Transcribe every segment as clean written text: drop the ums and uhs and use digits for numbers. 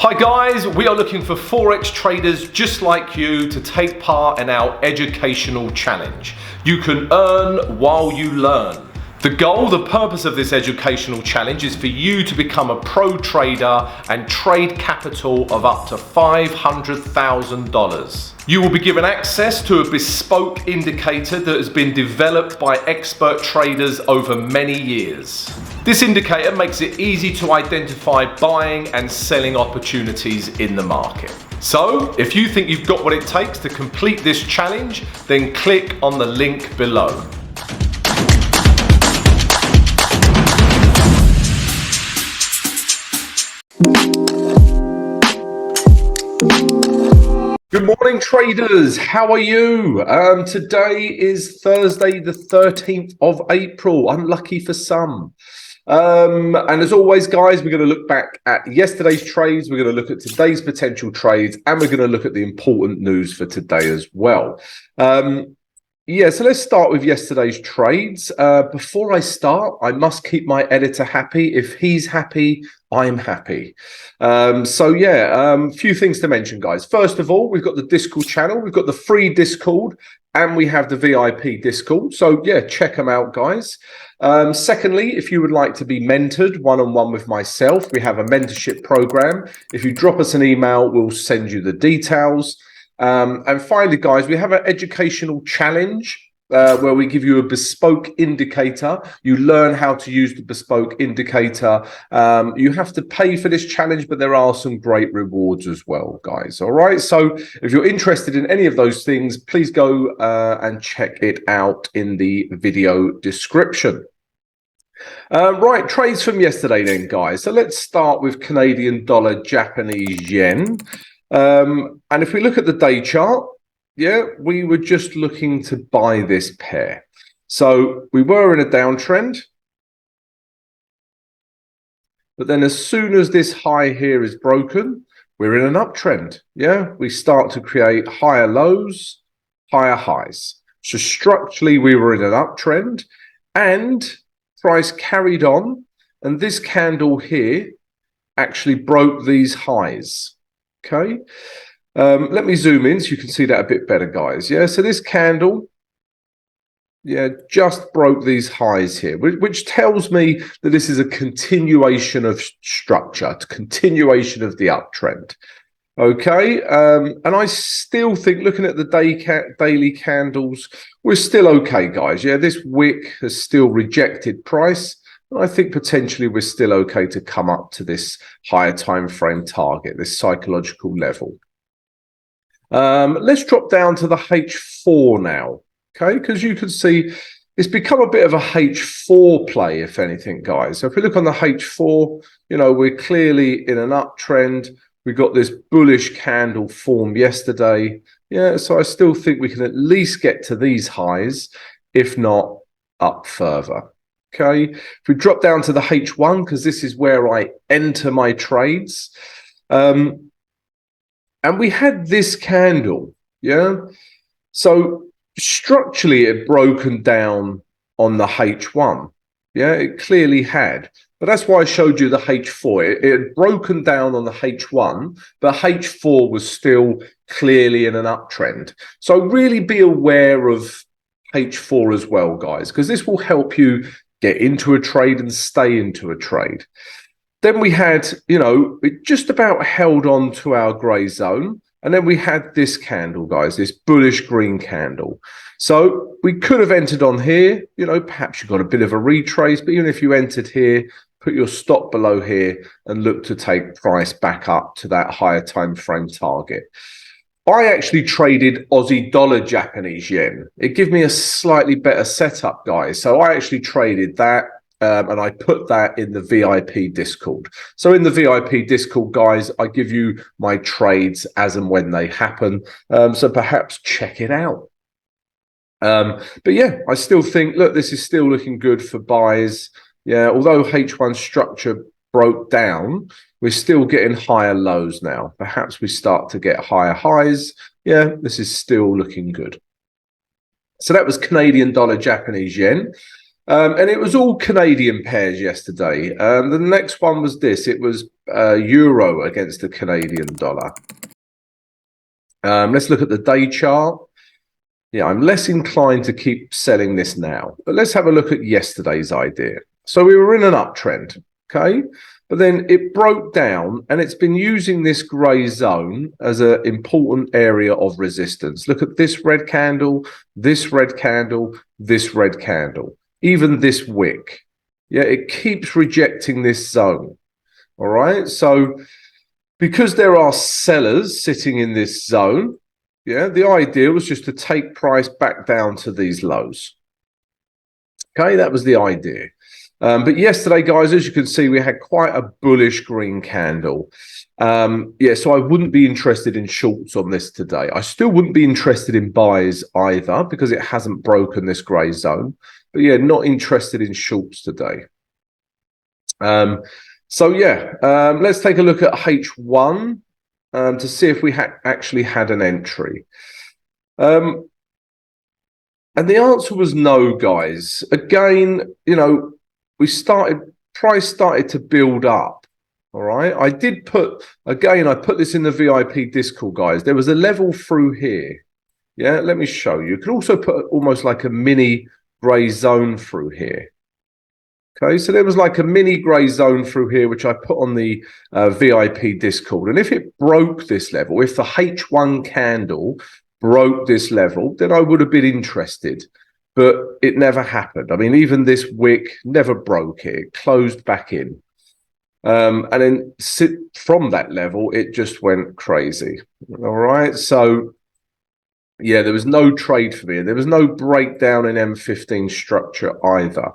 Hi guys, we are looking for Forex traders just like you to take part in our educational challenge. You can earn while you learn. The goal, the purpose of this educational challenge is for you to become a pro trader and trade capital of up to $500,000. You will be given access to a bespoke indicator that has been developed by expert traders over many years. This indicator makes it easy to identify buying and selling opportunities in the market. So, if you think you've got what it takes to complete this challenge, then click on the link below. Good morning, traders. How are you? Today is Thursday, the 13th of April. Unlucky for some. And as always, guys, we're going to look back at yesterday's trades. We're going to look at today's potential trades, and we're going to look at the important news for today as well. So let's start with yesterday's trades. Before I start, I must keep my editor happy. If he's happy, I'm happy. Few things to mention, guys. First of all, we've got the Discord channel. We've got the free Discord, and we have the VIP Discord. So, yeah, check them out, guys. Secondly, if you would like to be mentored one-on-one with myself, we have a mentorship program. If you drop us an email, we'll send you the details. And finally, guys, we have an educational challenge where we give you a bespoke indicator. You learn how to use the bespoke indicator. You have to pay for this challenge, but there are some great rewards as well, guys. All right. So if you're interested in any of those things, please go and check it out in the video description. Right, trades from yesterday then, guys. So let's start with Canadian dollar, Japanese yen. And if we look at the day chart, we were just looking to buy this pair. So we were in a downtrend. But then as soon as this high here is broken, we're in an uptrend. We start to create higher lows, higher highs. So structurally, we were in an uptrend and price carried on. And this candle here actually broke these highs. Okay, let me zoom in so you can see that a bit better, guys. So this candle, just broke these highs here, which tells me that this is a continuation of structure, a continuation of the uptrend. Okay, and I still think, looking at the daily candles, we're still okay, guys. This wick has still rejected price. I think potentially we're still okay to come up to this higher time frame target, this psychological level. Let's drop down to the H4 now, okay? Because you can see it's become a bit of a H4 play, if anything, guys. So if we look on the H4, we're clearly in an uptrend. We got this bullish candle formed yesterday. So I still think we can at least get to these highs, if not up further. Okay, if we drop down to the H1, because this is where I enter my trades, and we had this candle, so structurally it broken down on the H1, it clearly had, but that's why I showed you the H4. It had broken down on the H1, but H4 was still clearly in an uptrend. So really be aware of H4 as well, guys, because this will help you get into a trade and stay into a trade. Then we had, it just about held on to our grey zone. And then we had this candle, guys, this bullish green candle. So we could have entered on here, perhaps you got a bit of a retrace, but even if you entered here, put your stop below here and look to take price back up to that higher time frame target. I actually traded Aussie dollar, Japanese yen. It gave me a slightly better setup, guys. So I actually traded that and I put that in the VIP Discord. So in the VIP Discord, guys, I give you my trades as and when they happen. So perhaps check it out. But I still think, look, this is still looking good for buys. Although H1 structure broke down, we're still getting higher lows now. Perhaps we start to get higher highs. This is still looking good. So that was Canadian dollar, Japanese yen. And it was all Canadian pairs yesterday. The next one was this. It was euro against the Canadian dollar. Let's look at the day chart. Yeah, I'm less inclined to keep selling this now. But let's have a look at yesterday's idea. So we were in an uptrend, okay? But then it broke down, and it's been using this grey zone as an important area of resistance. Look at this red candle, this red candle, this red candle, even this wick. Yeah, it keeps rejecting this zone. All right. So because there are sellers sitting in this zone, yeah, the idea was just to take price back down to these lows. Okay, that was the idea. But yesterday, guys, as you can see, we had quite a bullish green candle. Yeah, so I wouldn't be interested in shorts on this today. I still wouldn't be interested in buys either because it hasn't broken this grey zone. But yeah, not interested in shorts today. So yeah, let's take a look at H1 to see if we actually had an entry. And the answer was no, guys. Again, you know, price started to build up. All right. I did put, again, I put this in the VIP Discord, guys. There was a level through here. Yeah, let me show you. You can also put almost like a mini grey zone through here. Okay, so there was like a mini grey zone through here, which I put on the VIP Discord. And if it broke this level, if the H1 candle broke this level, then I would have been interested. But it never happened. I mean, even this wick never broke it. It closed back in. And then from that level, it just went crazy. All right, so yeah, there was no trade for me. There was no breakdown in M15 structure either.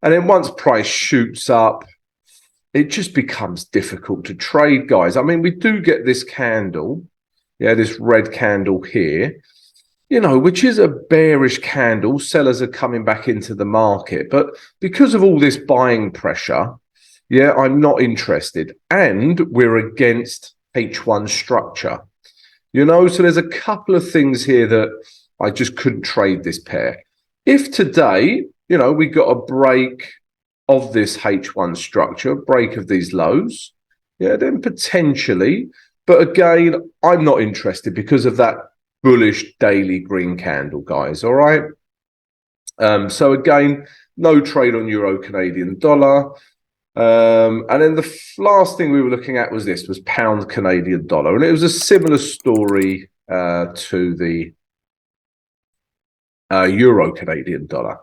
And then once price shoots up, it just becomes difficult to trade, guys. I mean, we do get this candle, yeah, this red candle here, you know, which is a bearish candle. Sellers are coming back into the market. But because of all this buying pressure, yeah, I'm not interested. And we're against H1 structure. You know, so there's a couple of things here that I just couldn't trade this pair. If today, you know, we got a break of this H1 structure, break of these lows, yeah, then potentially. But again, I'm not interested because of that bullish daily green candle, guys. All right. So again, no trade on euro Canadian dollar. And then the last thing we were looking at was this, was pound Canadian dollar. And it was a similar story to the euro Canadian dollar.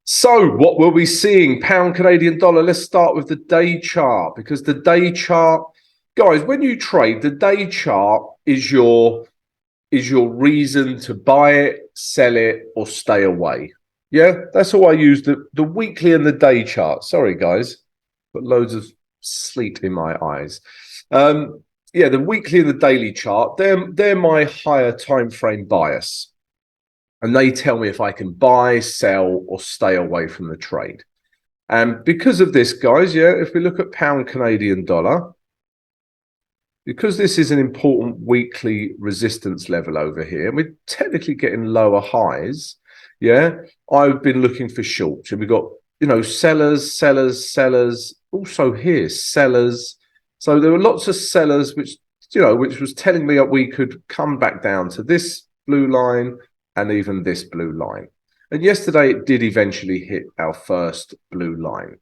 So what were we seeing? Pound Canadian dollar. Let's start with the day chart, because the day chart, guys, when you trade, the day chart is your reason to buy it, sell it, or stay away. Yeah, that's all I use, the weekly and the day chart. Sorry, guys. Got loads of sleep in my eyes. Yeah, the weekly and the daily chart, they're my higher time frame bias. And they tell me if I can buy, sell, or stay away from the trade. And because of this, guys, yeah, if we look at pound Canadian dollar, because this is an important weekly resistance level over here, and we're technically getting lower highs, yeah, I've been looking for shorts. And we've got, you know, sellers, also here, sellers. So there were lots of sellers, which, you know, which was telling me that we could come back down to this blue line and even this blue line. And yesterday it did eventually hit our first blue line.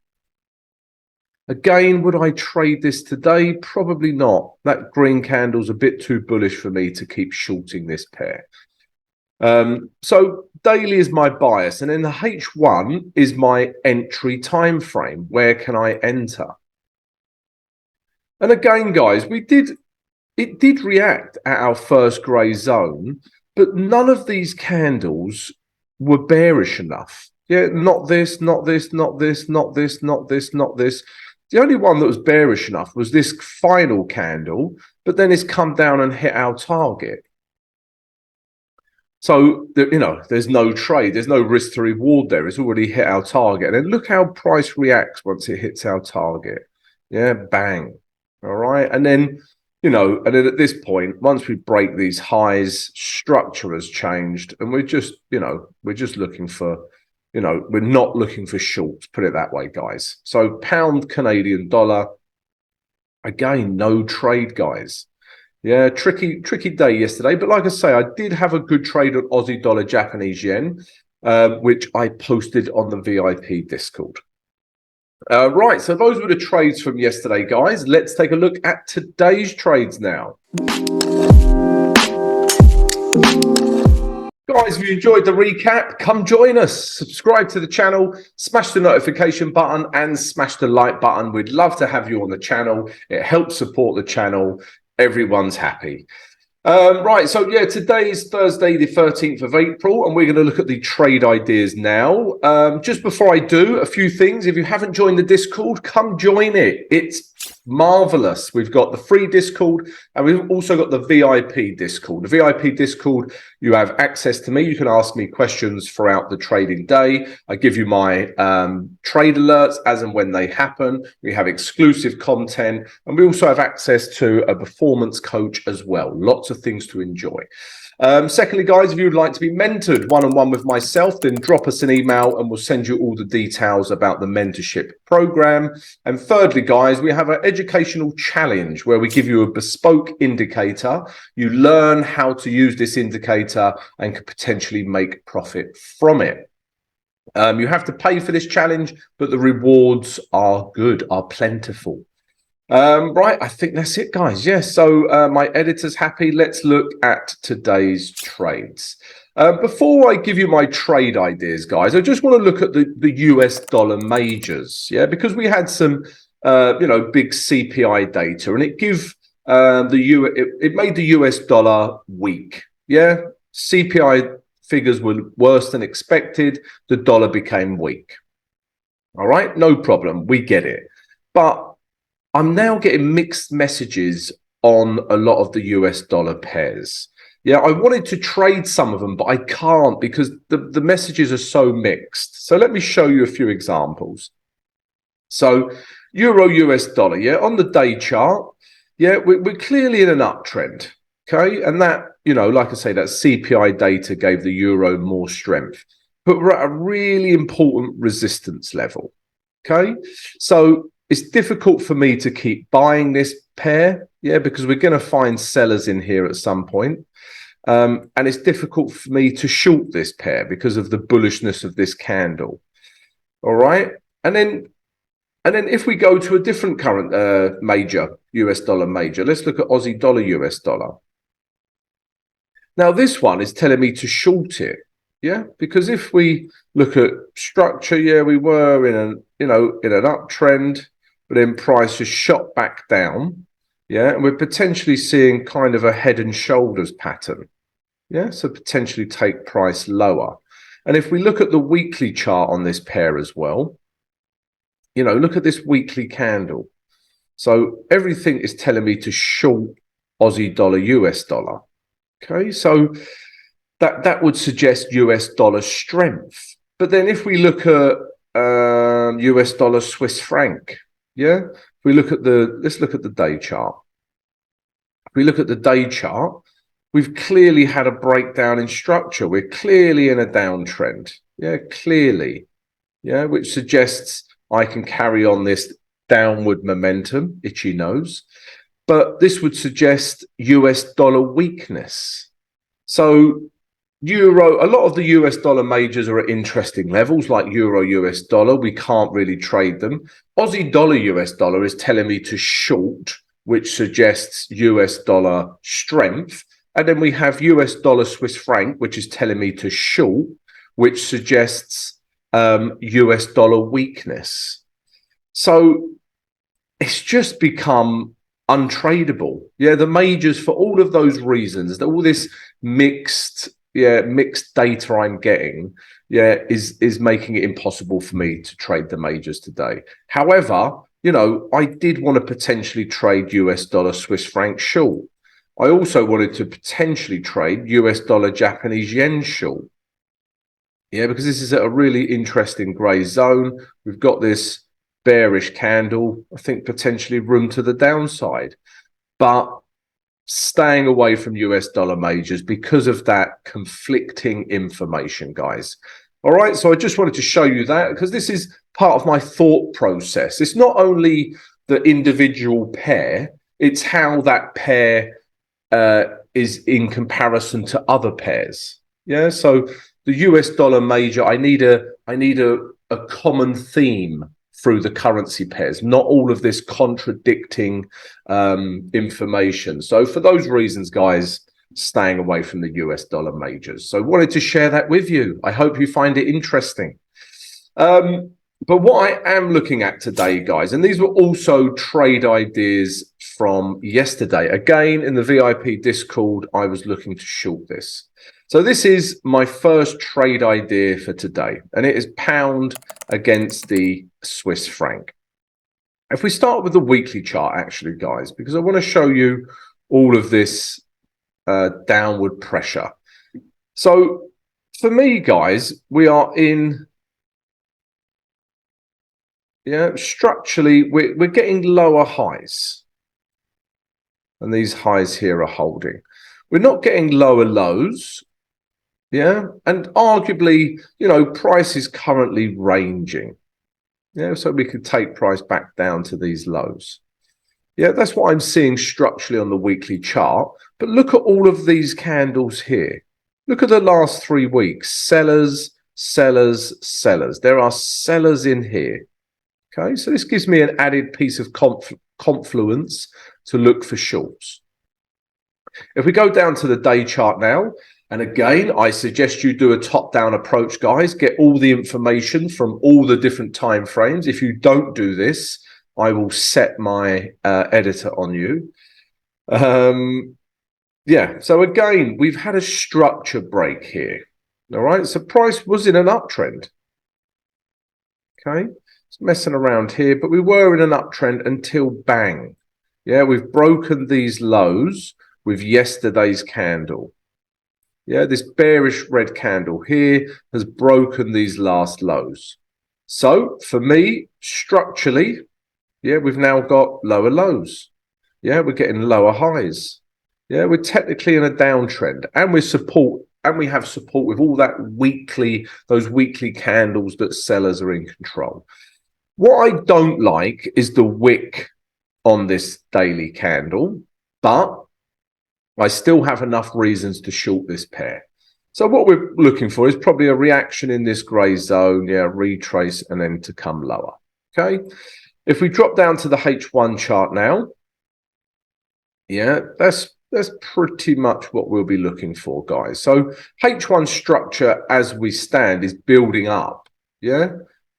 Again, would I trade this today? Probably not. That green candle's a bit too bullish for me to keep shorting this pair. So daily is my bias, and then the H1 is my entry time frame. Where can I enter? And again, guys, it did react at our first grey zone, but none of these candles were bearish enough. Yeah, not this, not this, not this, not this, not this, not this. The only one that was bearish enough was this final candle, but then it's come down and hit our target. So, you know, there's no trade. There's no risk to reward there. It's already hit our target. And then look how price reacts once it hits our target. Yeah, bang. All right. And then, you know, and then at this point, once we break these highs, structure has changed. And we're just, you know, we're just looking for you know, we're not looking for shorts, put it that way, guys. So pound Canadian dollar, again, no trade, guys. Yeah, tricky day yesterday. But like I say, I did have a good trade on Aussie dollar, Japanese yen, which I posted on the VIP Discord. Right, so those were the trades from yesterday, guys. Let's take a look at today's trades now. Guys, if you enjoyed the recap, come join us. Subscribe to the channel, smash the notification button and smash the like button. We'd love to have you on the channel. It helps support the channel. Everyone's happy. Right, so yeah, today is Thursday, the 13th of April, and we're going to look at the trade ideas now. Just before I do, a few things. If you haven't joined the Discord, come join it. It's marvelous. We've got the free Discord, and we've also got the VIP Discord. The VIP Discord, you have access to me. You can ask me questions throughout the trading day. I give you my trade alerts as and when they happen. We have exclusive content, and we also have access to a performance coach as well. Lots of things to enjoy. Secondly, guys, if you would like to be mentored one-on-one with myself, then drop us an email and we'll send you all the details about the mentorship program. And thirdly, guys, we have an educational challenge where we give you a bespoke indicator. You learn how to use this indicator and could potentially make profit from it. You have to pay for this challenge, but the rewards are good, are plentiful. Right, I think that's it, guys. Yes, so my editor's happy. Let's look at today's trades. Before I give you my trade ideas, guys, I just want to look at the US dollar majors, yeah, because we had some, you know, big CPI data, and it made the US dollar weak. Yeah, CPI figures were worse than expected. The dollar became weak. All right, no problem. We get it, but I'm now getting mixed messages on a lot of the US dollar pairs. Yeah, I wanted to trade some of them, but I can't because the messages are so mixed. So let me show you a few examples. So Euro US dollar, yeah, on the day chart, yeah, we're clearly in an uptrend, okay? And that, you know, like I say, that CPI data gave the euro more strength. But we're at a really important resistance level, okay? So it's difficult for me to keep buying this pair, yeah, because we're going to find sellers in here at some point. And it's difficult for me to short this pair because of the bullishness of this candle. All right. And then if we go to a different current major, US dollar major, let's look at Aussie dollar, US dollar. Now, this one is telling me to short it. Yeah, because if we look at structure, yeah, we were in an, you know, in an uptrend, but then price just shot back down. Yeah, and we're potentially seeing kind of a head and shoulders pattern. Yeah, so potentially take price lower. And if we look at the weekly chart on this pair as well, you know, look at this weekly candle. So everything is telling me to short Aussie dollar, US dollar. Okay, so that would suggest US dollar strength. But then if we look at US dollar, Swiss franc, yeah, if we look at let's look at the day chart. If we look at the day chart, we've clearly had a breakdown in structure. We're clearly in a downtrend. Yeah, clearly. Yeah, which suggests I can carry on this downward momentum, itchy nose. But this would suggest US dollar weakness. So Euro, a lot of the US dollar majors are at interesting levels, like Euro US dollar. We can't really trade them. Aussie dollar US dollar is telling me to short, which suggests US dollar strength. And then we have US dollar Swiss franc, which is telling me to short, which suggests US dollar weakness. So it's just become untradeable. Yeah, the majors, for all of those reasons, all this mixed data I'm getting, yeah, is making it impossible for me to trade the majors today. However, you know, I did want to potentially trade US dollar Swiss franc short. I also wanted to potentially trade US dollar Japanese yen short. Yeah, because this is a really interesting grey zone. We've got this bearish candle, I think potentially room to the downside, but staying away from US dollar majors because of that conflicting information, guys. All right, so I just wanted to show you that because this is part of my thought process. It's not only the individual pair, it's how that pair is in comparison to other pairs. Yeah, so the US dollar major, I need a common theme through the currency pairs, not all of this contradicting information. So for those reasons, guys, staying away from the US dollar majors. So wanted to share that with you. I hope you find it interesting. But what I am looking at today, guys, and these were also trade ideas from yesterday. Again, in the VIP Discord, I was looking to short this. So this is my first trade idea for today, and it is pound against the Swiss franc. If we start with the weekly chart, actually, guys, because I want to show you all of this downward pressure. So for me, guys, we are in, structurally, we're getting lower highs. And these highs here are holding. We're not getting lower lows. Yeah. And arguably, price is currently ranging. Yeah. So we could take price back down to these lows. Yeah. That's what I'm seeing structurally on the weekly chart. But look at all of these candles here. Look at the last 3 weeks. Sellers, sellers, sellers. There are sellers in here. Okay. So this gives me an added piece of confluence to look for shorts. If we go down to the day chart now, and again, I suggest you do a top-down approach, guys. Get all the information from all the different time frames. If you don't do this, I will set my editor on you. Yeah, so again, we've had a structure break here. All right, so price was in an uptrend. Okay, it's messing around here, but we were in an uptrend until bang. Yeah, we've broken these lows with yesterday's candle. Yeah, this bearish red candle here has broken these last lows. So for me, structurally, yeah, we've now got lower lows. Yeah, we're getting lower highs. Yeah, we're technically in a downtrend, and we have support with all that those weekly candles that sellers are in control. What I don't like is the wick on this daily candle, but I still have enough reasons to short this pair. So what we're looking for is probably a reaction in this grey zone, yeah, retrace, and then to come lower. Okay. If we drop down to the H1 chart now, yeah, that's pretty much what we'll be looking for, guys. So H1 structure as we stand is building up. Yeah,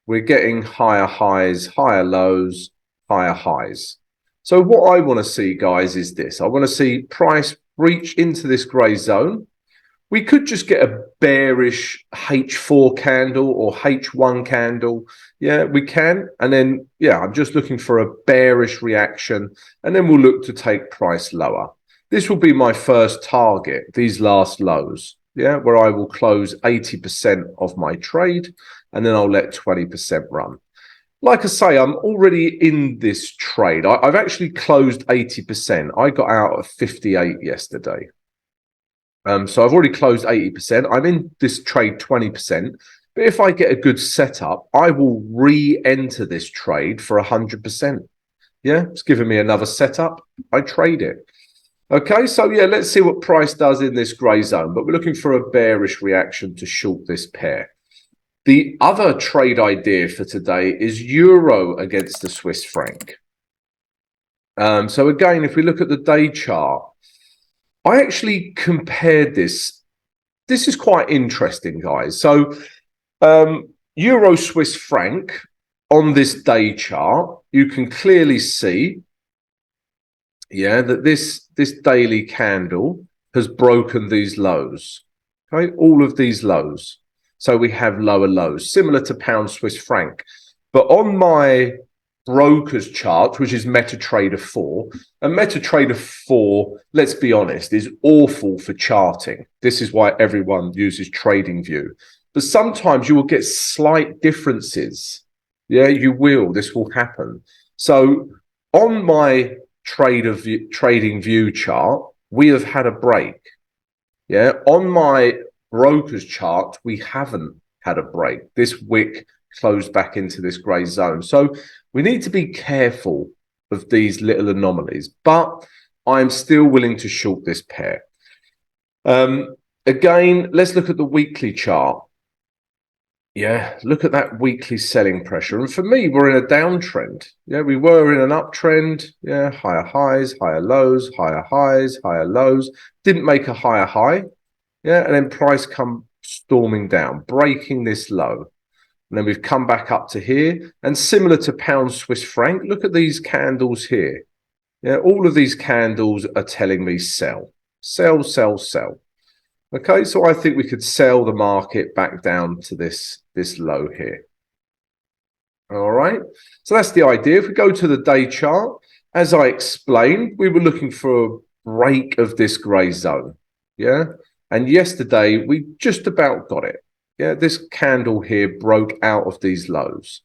we're getting higher highs, higher lows, higher highs. So what I want to see, guys, is this. I want to see price reach into this grey zone. We could just get a bearish H4 candle or H1 candle. Yeah, we can. And then, yeah, I'm just looking for a bearish reaction. And then we'll look to take price lower. This will be my first target, these last lows. Yeah, where I will close 80% of my trade. And then I'll let 20% run. Like I say, I'm already in this trade. I've actually closed 80%. I got out at 58 yesterday. So I've already closed 80%. I'm in this trade 20%. But if I get a good setup, I will re-enter this trade for 100%. Yeah, it's giving me another setup. I trade it. Okay, so yeah, let's see what price does in this grey zone. But we're looking for a bearish reaction to short this pair. The other trade idea for today is euro against the Swiss franc. So again, if we look at the day chart, I actually compared this. This is quite interesting, guys. So euro Swiss franc on this day chart, you can clearly see, yeah, that this daily candle has broken these lows. Okay, all of these lows. So we have lower lows, similar to pound Swiss franc. But on my broker's chart, which is MetaTrader 4, and MetaTrader 4, let's be honest, is awful for charting. This is why everyone uses TradingView. But sometimes you will get slight differences. Yeah, you will. This will happen. So on my TradingView chart, we have had a break. Yeah, on my broker's chart, we haven't had a break. This wick closed back into this grey zone. So we need to be careful of these little anomalies, but I'm still willing to short this pair. Again, let's look at the weekly chart. Yeah, look at that weekly selling pressure. And for me, we're in a downtrend. Yeah, we were in an uptrend. Yeah, higher highs, higher lows, higher highs, higher lows. Didn't make a higher high. Yeah, and then price come storming down, breaking this low. And then we've come back up to here. And similar to pound Swiss franc, look at these candles here. Yeah, all of these candles are telling me sell, sell, sell, sell. Okay, so I think we could sell the market back down to this low here. All right, so that's the idea. If we go to the day chart, as I explained, we were looking for a break of this grey zone. Yeah, and yesterday we just about got it. Yeah, this candle here broke out of these lows.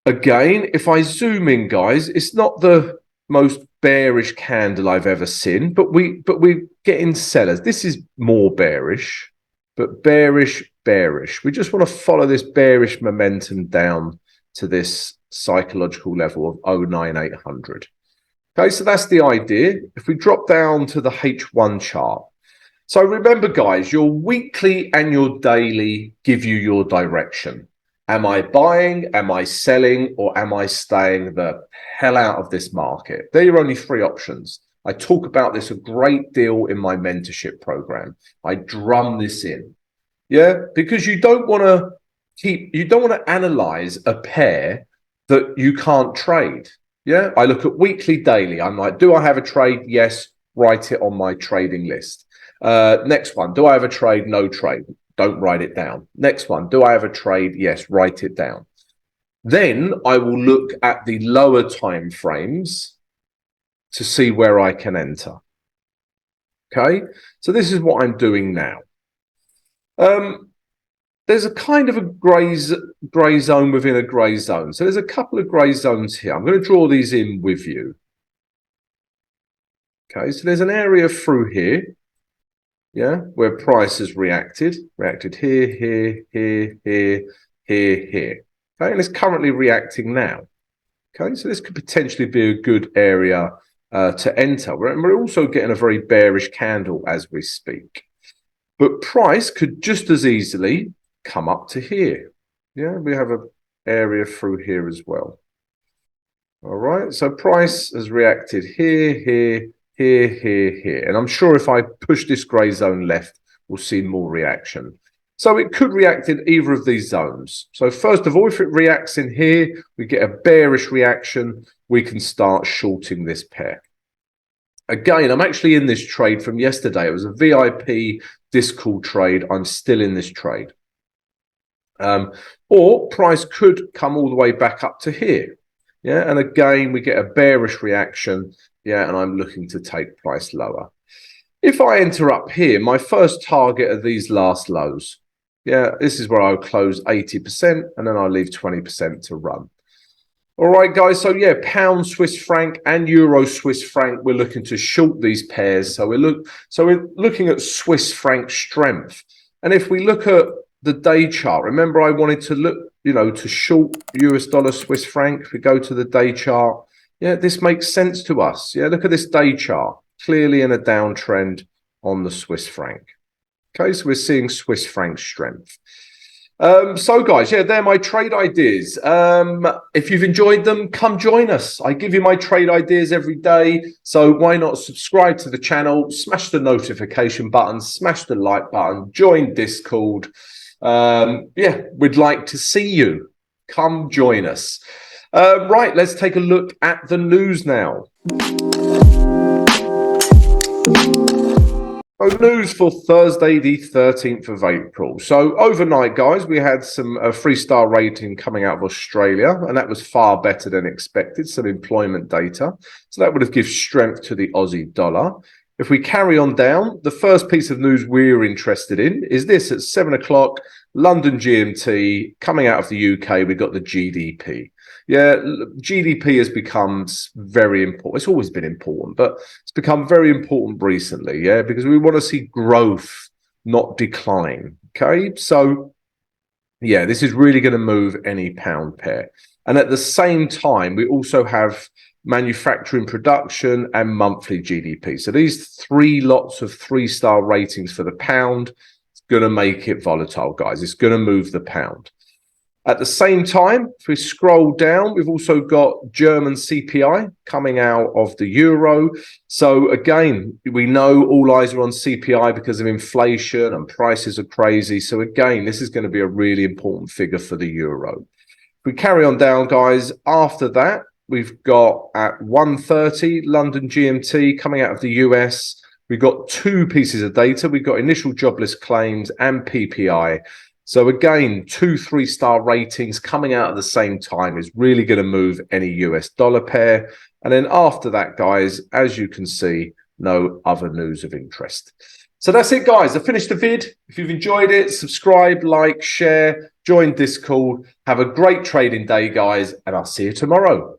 Again, if I zoom in, guys, it's not the most bearish candle I've ever seen, but we're getting sellers. This is more bearish, but bearish. We just want to follow this bearish momentum down to this psychological level of 09800. Okay, so that's the idea. If we drop down to the H1 chart, so remember, guys, your weekly and your daily give you your direction. Am I buying, am I selling, or am I staying the hell out of this market? They're your only three options. I talk about this a great deal in my mentorship program. I drum this in. Yeah, because you don't want to analyze a pair that you can't trade. Yeah, I look at weekly, daily. I'm like, do I have a trade? Yes, write it on my trading list. Next one, do I have a trade? No trade. Don't write it down. Next one, do I have a trade? Yes, write it down. Then I will look at the lower time frames to see where I can enter. Okay, so this is what I'm doing now. There's a kind of a grey zone within a grey zone. So there's a couple of grey zones here. I'm going to draw these in with you. Okay, so there's an area through here. Yeah, where price has reacted here, here, here, here, here, here. Okay, and it's currently reacting now. Okay, so this could potentially be a good area to enter. And we're also getting a very bearish candle as we speak. But price could just as easily come up to here. Yeah, we have an area through here as well. All right, so price has reacted here, here, here, here, here. And I'm sure if I push this grey zone left, we'll see more reaction. So it could react in either of these zones. So first of all, if it reacts in here, we get a bearish reaction, we can start shorting this pair. Again, I'm actually in this trade from yesterday. It was a VIP discall trade. I'm still in this trade. Or price could come all the way back up to here. Yeah, and again, we get a bearish reaction. Yeah, and I'm looking to take price lower. If I enter up here, my first target are these last lows. Yeah, this is where I'll close 80% and then I'll leave 20% to run. All right, guys. So yeah, pound Swiss franc and euro Swiss franc, we're looking to short these pairs. So we're looking at Swiss franc strength. And if we look at the day chart, remember I wanted to look, to short US dollar Swiss franc. If we go to the day chart, yeah, this makes sense to us. Yeah, look at this day chart, clearly in a downtrend on the Swiss franc. Okay, so we're seeing Swiss franc strength. So guys, yeah, they're my trade ideas. If you've enjoyed them, come join us. I give you my trade ideas every day. So why not subscribe to the channel, smash the notification button, smash the like button, join Discord. Yeah, we'd like to see you. Come join us. Right, let's take a look at the news now. So news for Thursday, the 13th of April. So overnight, guys, we had some three-star rating coming out of Australia, and that was far better than expected, some employment data. So that would have given strength to the Aussie dollar. If we carry on down, the first piece of news we're interested in is this at 7 o'clock, London GMT, coming out of the UK, we've got the GDP. Yeah, GDP has become very important. It's always been important, but it's become very important recently, yeah, because we want to see growth, not decline, okay? So Yeah, this is really going to move any pound pair. And at the same time, we also have manufacturing production and monthly GDP. So these three lots of 3-star ratings for the pound, it's going to make it volatile, guys. It's going to move the pound. At the same time, if we scroll down, we've also got German CPI coming out of the euro. So again, we know all eyes are on CPI because of inflation and prices are crazy. So again, this is going to be a really important figure for the euro. If we carry on down, guys, after that, we've got at 1:30 London GMT coming out of the US. We've got two pieces of data. We've got initial jobless claims and PPI. So again, 2-3-star ratings coming out at the same time is really going to move any US dollar pair. And then after that, guys, as you can see, no other news of interest. So that's it, guys. I finished the vid. If you've enjoyed it, subscribe, like, share, join Discord. Have a great trading day, guys, and I'll see you tomorrow.